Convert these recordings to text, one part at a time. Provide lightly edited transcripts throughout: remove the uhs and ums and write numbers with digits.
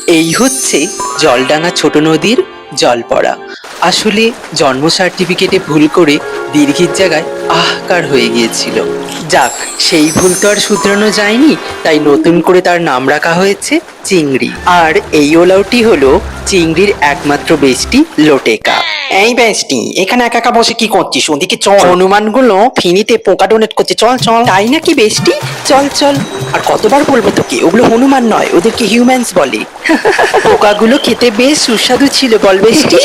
এই হচ্ছে জলডাঙ্গা ছোট নদীর জলপড়া। আসলে জন্ম সার্টিফিকেটে ভুল করে দীর্ঘির জায়গায় আহকার হয়ে গিয়েছিল। যাক, সেই ভুল তো আর শুধরানো যায়নি, তাই নতুন করে তার নাম রাখা হয়েছে চিংড়ি। আর এই ওলাউটি হলো চিংড়ির একমাত্র বেস্টি লোটেকা। এই বেস্টি, এখানে একা একা বসে কি করছিস? ওদিকে চল, হনুমানগুলো ফিনিতে পোকা ডোনেট করছে, চল চল। তাই নাকি বেস্টি? চল চল। আর কতবার বলবো তোকে, ওগুলো হনুমান নয়, ওদেরকে হিউম্যানস বলে। পোকাগুলো খেতে বেশ সুস্বাদু ছিল, বল বেস্টি?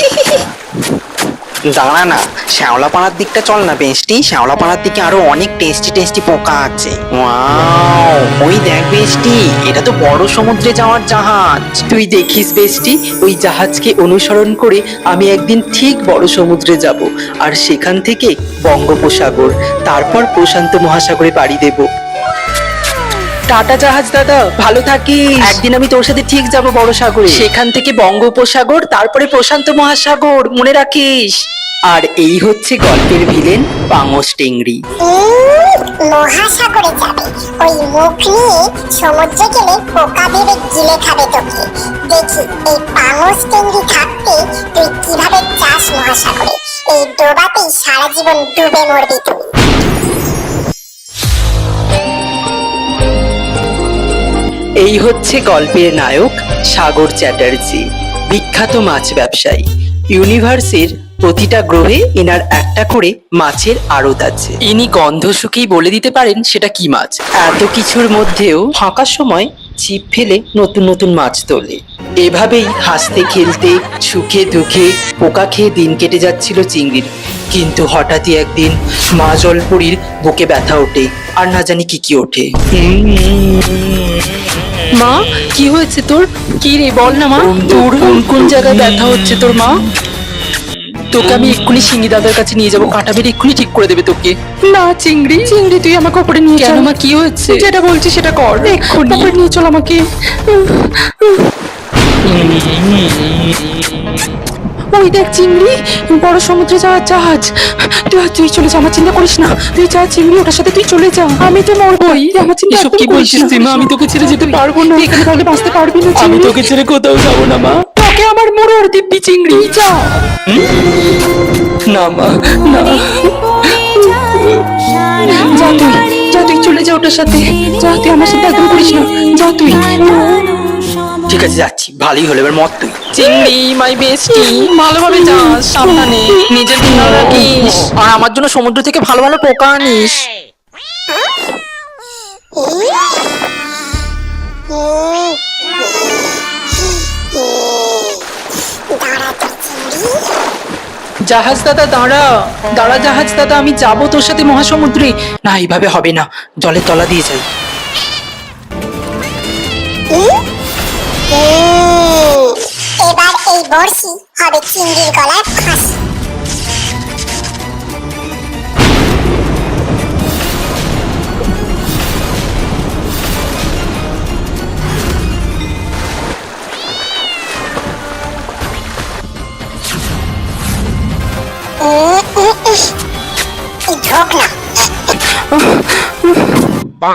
দাঁড়া না, শ্যাওলাপাড়ার দিকটা চল না বেস্টি, শ্যাওলাপাড়ার দিকে আরো অনেক টেস্টি টেস্টি পোকা আছে। ওয়াও, ওই দেখ বেস্টি, এটা তো বড় সমুদ্রে যাওয়ার জাহাজ। তুই দেখিস বেস্টি, ওই জাহাজকে অনুসরণ করে আমি একদিন ঠিক বড় সমুদ্রে যাব, আর সেখান থেকে বঙ্গোপসাগর, তারপর প্রশান্ত মহাসাগরে পাড়ি দেব। টাটা জাহাজ দাদা, ভালো থাকিস। একদিন আমি তোর সাথে ঠিক যাব বড় সাগরে, সেখান থেকে বঙ্গোপসাগর, তারপরে প্রশান্ত মহাসাগর, মনে রাখিস। আর এই হচ্ছে গল্পের ভিলেন পাঙস টেংরি। মহাসাগরে যাবে, ওই মুখ নিয়ে সমুদ্রে গেলে পোকা ভেবে গিলে খাবে তোকে। দেখি এই পাঙস টেংরি থাকতে তুই কিভাবে যাস মহাসাগরে। এই ডোবাতেই সারা জীবন ডুবে মরবি তুই। এই হচ্ছে গল্পের নায়ক সাগর চ্যাটার্জি, বিখ্যাত মাছ ব্যবসায়ী। ইউনিভার্সের প্রতিটা গ্রহে এনার একটা করে মাছের আড়ত আছে। ইনি গন্ধ শুকেই বলে দিতে পারেন সেটা কি মাছ। এত কিছুর মধ্যেও ফাঁকা সময় ছিপ ফেলে নতুন নতুন মাছ তোলে। এভাবেই হাসতে খেলতে সুখে দুঃখে পোকা খেয়ে দিন কেটে যাচ্ছিল চিংড়ির। কিন্তু হঠাৎই একদিন মা জলপুরীর বুকে ব্যথা ওঠে, আর না জানি কি কি ওঠে। মা, কি হয়েছে তোর? কি রে, বল না মা, তোর কোন কোন জায়গায় ব্যথা হচ্ছে তোর মা? তোকে আমি এক্ষুনি সিঙ্গি দাদার কাছে নিয়ে যাবো, কাঁটা বের এক্ষুনি ঠিক করে দেবে তোকে। না চিংড়ি, চিংড়ি তুই আমাকে ওপরে নিয়ে চল। মা, কি হয়েছে? যেটা বলছি সেটা কর, এক্ষুনি ওপরে নিয়ে চল আমাকে। ওই দেখ চিংড়ি, বড় সমুদ্রে যাওয়ার জাহাজ। তুই চলে যা, আমার চিন্তা করিস না। তুই যা চিংড়ি, ওটার সাথে তুই চলে যা, আমি তো মরবই। আমার চিন্তা এসব কি বলছিস তুই মা? আমি তোকে ছেড়ে যেতে পারবো না। এখানে তাহলে বাঁচতে পারবি না আমি চিংড়ি। তোকে ছেড়ে কোথাও যাবো না মা। তোকে আমার মোড়র দিব্যি চিংড়ি, যা। না মা, না। যা তুই চলে যা ওটার সাথে। যা, তুই আমার সাথে একদম করিস না, যা তুই। ঠিক আছে, যাচ্ছি, ভালোই হলো, এবার মত তুই। চিংড়ি মাই বেস্টি, ভালোভাবে যাস, সাবধানে, নিজের খেয়াল রাখিস, আর আমার জন্য সমুদ্র থেকে ভালো ভালো পোকা আনিস। জাহাজ দাদা দাঁড়া, দাঁড়া জাহাজ দাদা, আমি যাবো তোর সাথে মহাসমুদ্রে। না, এইভাবে হবে না, জলের তলা দিয়ে যাই। এবার এই বড়শি হবে চিংড়ির গলার ফাঁসি। ঢোক না।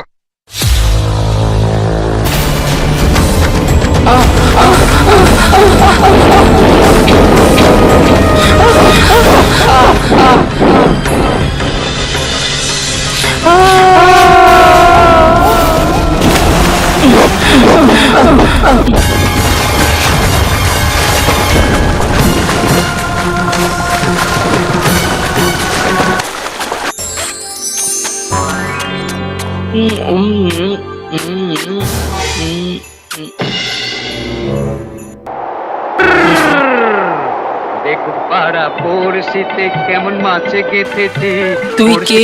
দেখো পাড়া বড়শিতে কেমন মাছে গেঁথেছি। তুই কে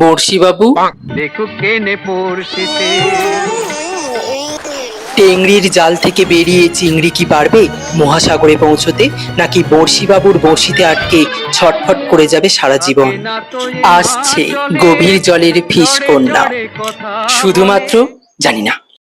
বড়শি বাবু? দেখো কেনে বড়শিতে। টেংরির জাল থেকে বেরিয়ে চিংড়ি কি পারবে মহাসাগরে পৌঁছতে, নাকি বড়শি বাবুর বড়শিতে আটকে ছটফট করে যাবে সারা জীবন? আসছে গভীর জলের ফিশ কন্যা, শুধুমাত্র জানি না।